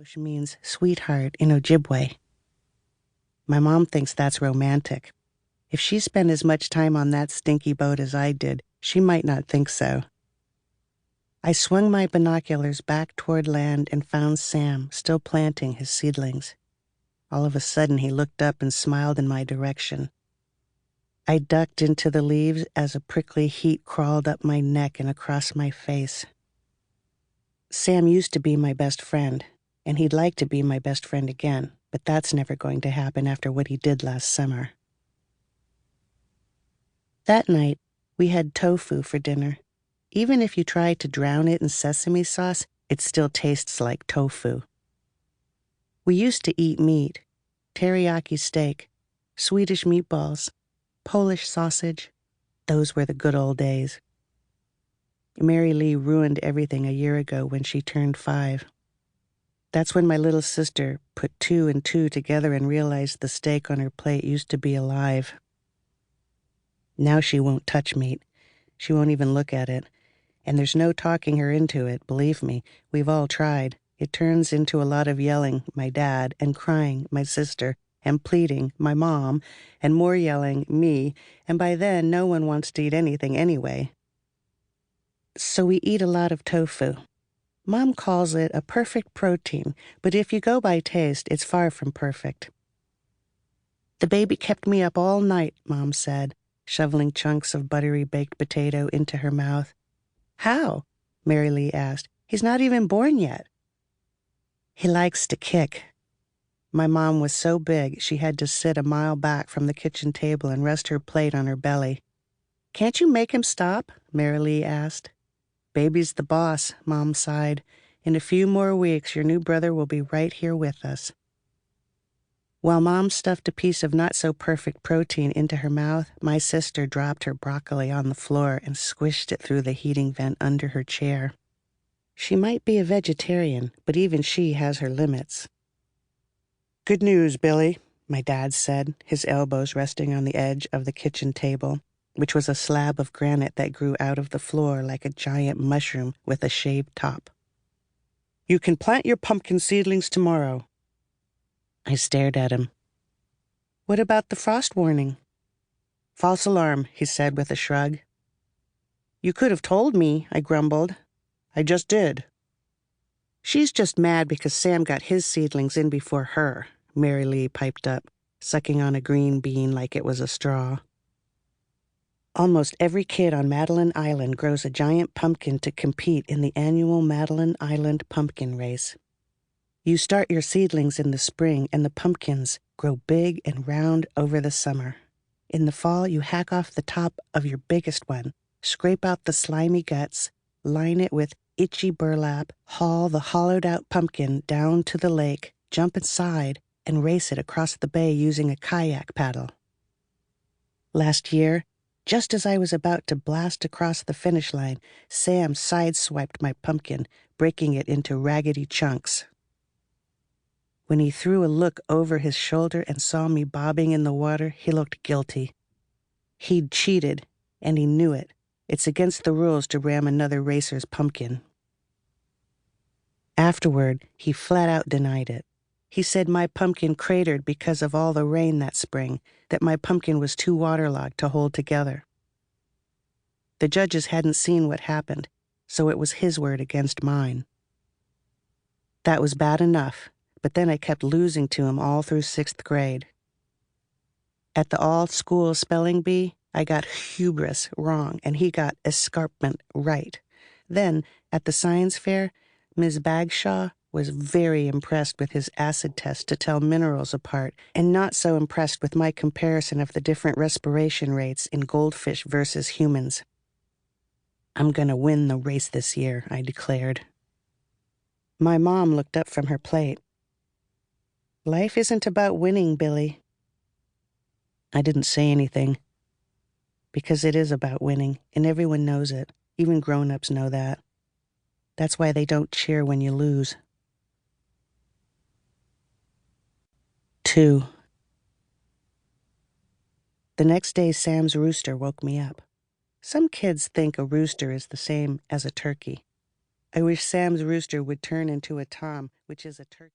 which means sweetheart in Ojibwe. My mom thinks that's romantic. If she spent as much time on that stinky boat as I did, she might not think so. I swung my binoculars back toward land and found Sam still planting his seedlings. All of a sudden, he looked up and smiled in my direction. I ducked into the leaves as a prickly heat crawled up my neck and across my face. Sam used to be my best friend, and he'd like to be my best friend again, but that's never going to happen after what he did last summer. That night, we had tofu for dinner. Even if you try to drown it in sesame sauce, it still tastes like tofu. We used to eat meat, teriyaki steak, Swedish meatballs, Polish sausage. Those were the good old days. Mary Lee ruined everything a year ago when she turned 5. That's when my little sister put 2 and 2 together and realized the steak on her plate used to be alive. Now she won't touch meat. She won't even look at it. And there's no talking her into it, believe me. We've all tried. It turns into a lot of yelling, my dad, and crying, my sister, and pleading, my mom, and more yelling, me, and by then no one wants to eat anything anyway. So we eat a lot of tofu. Mom calls it a perfect protein, but if you go by taste, it's far from perfect. The baby kept me up all night, Mom said, shoveling chunks of buttery baked potato into her mouth. How? Mary Lee asked. He's not even born yet. He likes to kick. My mom was so big she had to sit a mile back from the kitchen table and rest her plate on her belly. Can't you make him stop? Mary Lee asked. Baby's the boss, Mom sighed. In a few more weeks, your new brother will be right here with us. While Mom stuffed a piece of not-so-perfect protein into her mouth, my sister dropped her broccoli on the floor and squished it through the heating vent under her chair. She might be a vegetarian, but even she has her limits. Good news, Billie, my dad said, his elbows resting on the edge of the kitchen table, which was a slab of granite that grew out of the floor like a giant mushroom with a shaved top. You can plant your pumpkin seedlings tomorrow. I stared at him. What about the frost warning? False alarm, he said with a shrug. You could have told me, I grumbled. I just did. She's just mad because Sam got his seedlings in before her, Mary Lee piped up, sucking on a green bean like it was a straw. Almost every kid on Madeline Island grows a giant pumpkin to compete in the annual Madeline Island pumpkin race. You start your seedlings in the spring, and the pumpkins grow big and round over the summer. In the fall, you hack off the top of your biggest one, scrape out the slimy guts, line it with itchy burlap, haul the hollowed-out pumpkin down to the lake, jump inside, and race it across the bay using a kayak paddle. Last year, just as I was about to blast across the finish line, Sam sideswiped my pumpkin, breaking it into raggedy chunks. When he threw a look over his shoulder and saw me bobbing in the water, he looked guilty. He'd cheated, and he knew it. It's against the rules to ram another racer's pumpkin. Afterward, he flat out denied it. He said my pumpkin cratered because of all the rain that spring, that my pumpkin was too waterlogged to hold together. The judges hadn't seen what happened, so it was his word against mine. That was bad enough, but then I kept losing to him all through 6th grade. At the all-school spelling bee, I got hubris wrong, and he got escarpment right. Then, at the science fair, Ms. Bagshaw was very impressed with his acid test to tell minerals apart, and not so impressed with my comparison of the different respiration rates in goldfish versus humans. I'm gonna win the race this year, I declared. My mom looked up from her plate. Life isn't about winning, Billie. I didn't say anything. Because it is about winning, and everyone knows it. Even grown-ups know that. That's why they don't cheer when you lose. 2. The next day, Sam's rooster woke me up. Some kids think a rooster is the same as a turkey. I wish Sam's rooster would turn into a tom, which is a turkey.